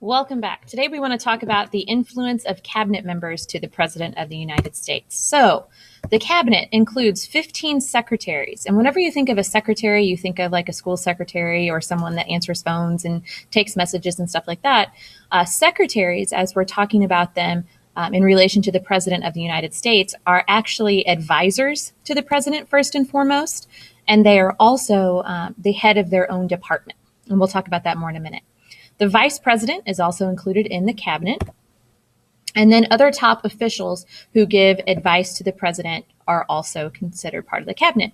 Welcome back. Today we want to talk about the influence of cabinet members to the President of the United States. So, the cabinet includes 15 secretaries. And whenever you think of a secretary, you think of like a school secretary or someone that answers phones and takes messages and stuff like that. Secretaries, as we're talking about them in relation to the President of the United States, are actually advisors to the President first and foremost. And they are also the head of their own department. And we'll talk about that more in a minute. The vice president is also included in the cabinet. And then other top officials who give advice to the president are also considered part of the cabinet.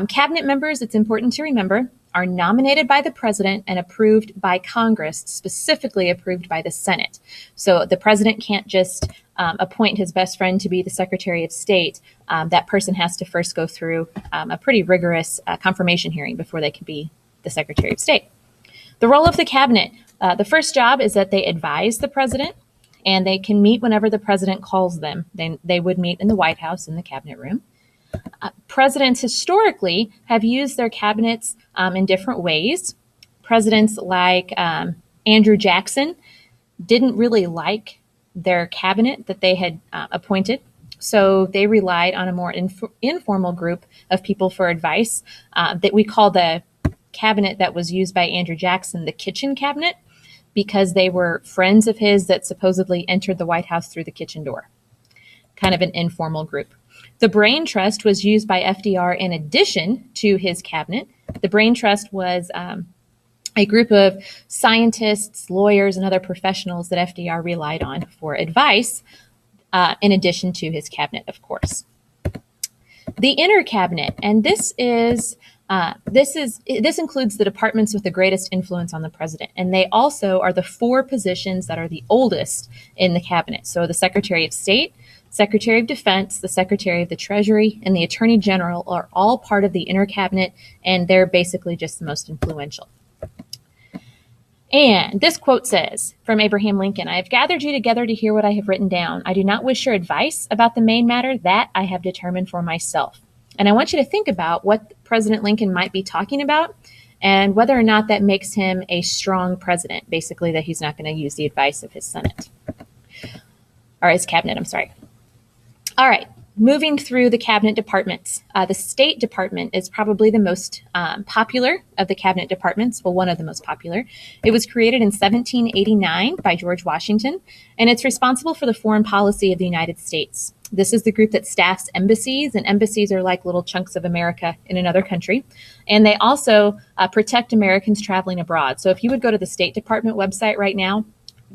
Cabinet members, it's important to remember, are nominated by the president and approved by Congress, specifically approved by the Senate. So the president can't just appoint his best friend to be the Secretary of State. That person has to first go through a pretty rigorous confirmation hearing before they can be the Secretary of State. The role of the cabinet, the first job is that they advise the president, and they can meet whenever the president calls them. They would meet in the White House in the cabinet room. Presidents historically have used their cabinets in different ways. Presidents like Andrew Jackson didn't really like their cabinet that they had appointed. So they relied on a more informal group of people for advice that we call the cabinet that was used by Andrew Jackson the kitchen cabinet, because they were friends of his that supposedly entered the White House through the kitchen door. Kind of an informal group. The Brain Trust was used by FDR in addition to his cabinet. The Brain Trust was a group of scientists, lawyers, and other professionals that FDR relied on for advice, in addition to his cabinet, of course. The inner cabinet, and this includes the departments with the greatest influence on the president, and they also are the four positions that are the oldest in the cabinet. So the Secretary of State, Secretary of Defense, the Secretary of the Treasury, and the Attorney General are all part of the inner cabinet, and they're basically just the most influential. And this quote says from Abraham Lincoln, "I have gathered you together to hear what I have written down. I do not wish your advice about the main matter. That I have determined for myself." And I want you to think about what President Lincoln might be talking about and whether or not that makes him a strong president, basically that he's not going to use the advice of his Senate. Or his cabinet, I'm sorry. All right, moving through the cabinet departments. The State Department is probably the most popular of the cabinet departments, well, one of the most popular. It was created in 1789 by George Washington, and it's responsible for the foreign policy of the United States. This is the group that staffs embassies, and embassies are like little chunks of America in another country. And they also protect Americans traveling abroad. So if you would go to the State Department website right now,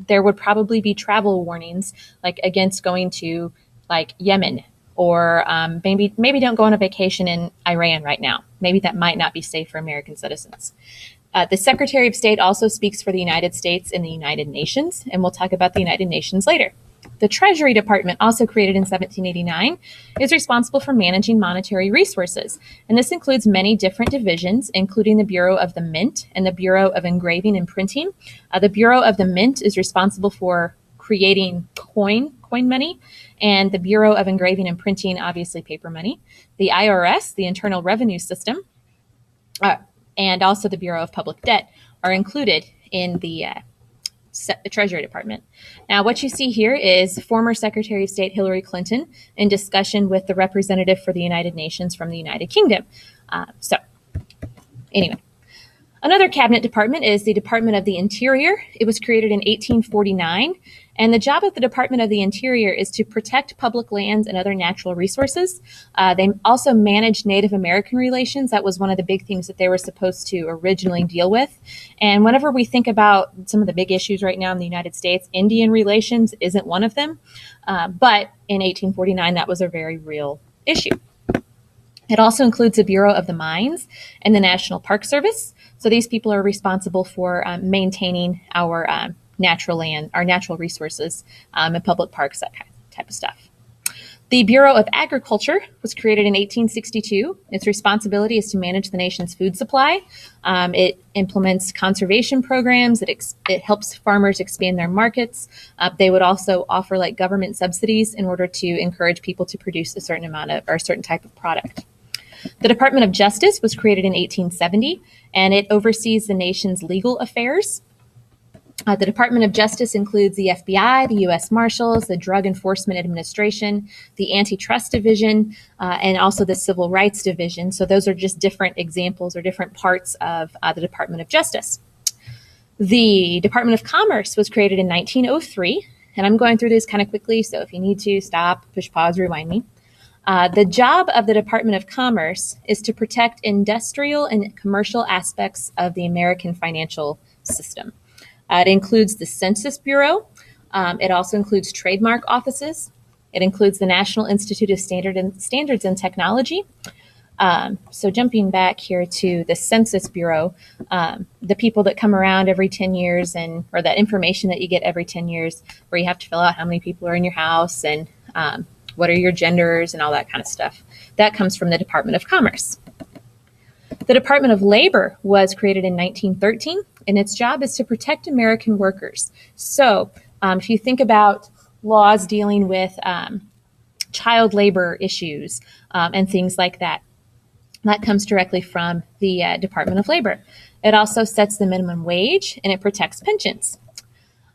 there would probably be travel warnings like against going to like Yemen, or maybe don't go on a vacation in Iran right now. Maybe that might not be safe for American citizens. The Secretary of State also speaks for the United States in the United Nations, and we'll talk about the United Nations later. The Treasury Department, also created in 1789, is responsible for managing monetary resources, and this includes many different divisions, including the Bureau of the Mint and the Bureau of Engraving and Printing. The Bureau of the Mint is responsible for creating coin money, and the Bureau of Engraving and Printing, obviously paper money. The IRS, the Internal Revenue System, and also the Bureau of Public Debt are included in the Treasury Department. Now, what you see here is former Secretary of State Hillary Clinton in discussion with the representative for the United Nations from the United Kingdom. Anyway. Another cabinet department is the Department of the Interior. It was created in 1849, and the job of the Department of the Interior is to protect public lands and other natural resources. They also manage Native American relations. That was one of the big things that they were supposed to originally deal with. And whenever we think about some of the big issues right now in the United States, Indian relations isn't one of them. But in 1849, that was a very real issue. It also includes the Bureau of the Mines and the National Park Service. So these people are responsible for maintaining our natural land, our natural resources, and public parks, that type of stuff. The Bureau of Agriculture was created in 1862. Its responsibility is to manage the nation's food supply. It implements conservation programs. It helps farmers expand their markets. They would also offer like government subsidies in order to encourage people to produce a certain amount of or a certain type of product. The Department of Justice was created in 1870, and it oversees the nation's legal affairs. The Department of Justice includes the FBI, the U.S. Marshals, the Drug Enforcement Administration, the Antitrust Division, and also the Civil Rights Division. So those are just different examples or different parts of the Department of Justice. The Department of Commerce was created in 1903, and I'm going through this kind of quickly, so if you need to stop, push pause, rewind me. The job of the Department of Commerce is to protect industrial and commercial aspects of the American financial system. It includes the Census Bureau. It also includes trademark offices. It includes the National Institute of Standards and Technology. So jumping back here to the Census Bureau, the people that come around every 10 years or that information that you get every 10 years where you have to fill out how many people are in your house and what are your genders and all that kind of stuff. That comes from the Department of Commerce. The Department of Labor was created in 1913, and its job is to protect American workers. So if you think about laws dealing with child labor issues and things like that, that comes directly from the Department of Labor. It also sets the minimum wage, and it protects pensions.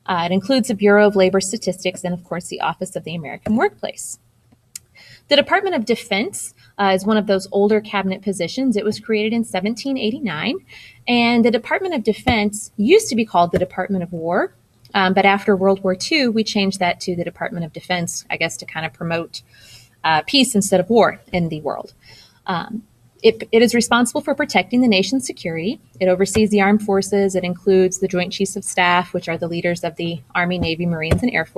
It includes the Bureau of Labor Statistics and, of course, the Office of the American Workplace. The Department of Defense is one of those older cabinet positions. It was created in 1789, and the Department of Defense used to be called the Department of War, but after World War II, we changed that to the Department of Defense, I guess, to kind of promote peace instead of war in the world. It is responsible for protecting the nation's security. It oversees the armed forces. It includes the Joint Chiefs of Staff, which are the leaders of the Army, Navy, Marines, and Air Force.